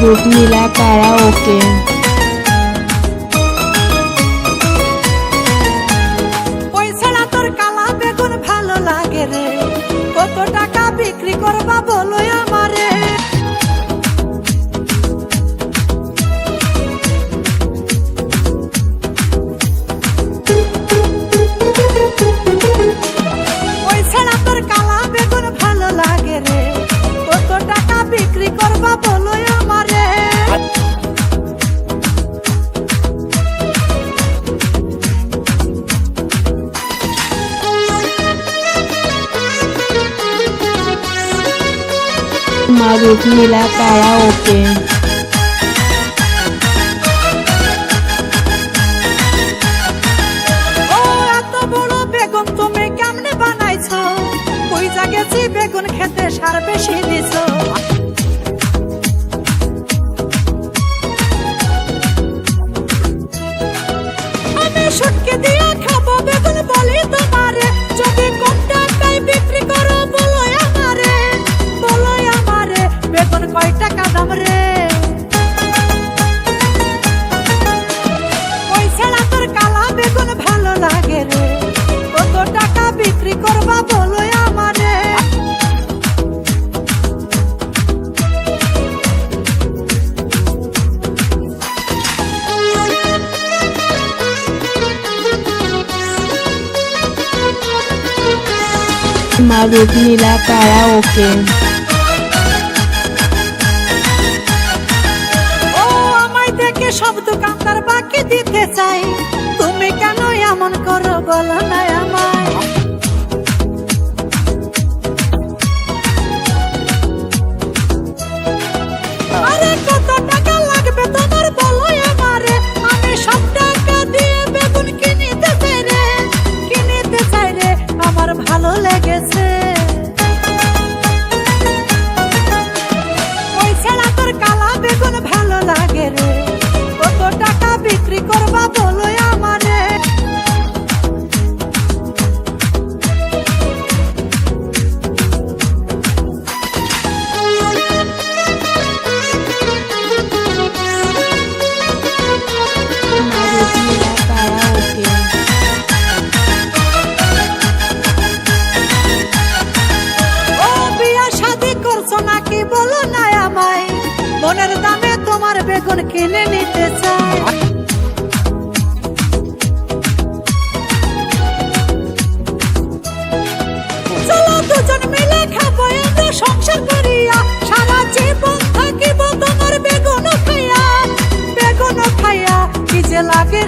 রূপনীলা karaoke. ওই ছাড়া তোর কালা বেগুন ভালো লাগে রে, কত টাকা বিক্রি করবা বলো আমারে। ওই ছাড়া তোর কালা বেগুন ভালো লাগে রে, কত টাকা বিক্রি করবা বলো আমারে। মা রূপনীলা কারাওকে। ও এত বড় বেগুন তুমি কেমনে বানাইছো, কই জাগেছি বেগুন খেতে সার বেশি দিছো। আমি শুটকে দিয়া খাবো বেগুন বলি তোমারে, যদি কম টাকায় বিক্রি করো বলো আমারে, বলো আমারে বেগুন কয় টাকা দাম রে। ওই ছাড়া তোর কালা বেগুন ভালো লাগে রে, কত টাকা বিক্রি করবা বলো আমারে। মা রূপনীলা কারাওকে। ও আমায় দেখে সব দোকানদার বাকি দিতে চাই, তুমি কেন এমন করো বলো না আমায়। আরে কত টাকা লাগবে তোমার বলো আমারে, আমি সব টাকা দিয়ে বেগুন কিনিতে চাই রে, কিনিতে চাই রে, আমার ভালো লেগেছে। ওই ছাড়া তোর কালা বেগুন ভালো লাগে রে, কত টাকা বিক্রি করবা বলো আমারে। মা রূপনীলা কারাওকে। ও বিয়া শাদি করছো নাকি বলো না আমায়, মনের দামে তোমার বেগুন কিনে নিতে চাই। চলো দুজন মিলে খাবো আমরা সংসার করিয়া, সারা জীবন থাকিব তোমার বেগুন খাইয়া, বেগুন খাইয়া কি যে লাগে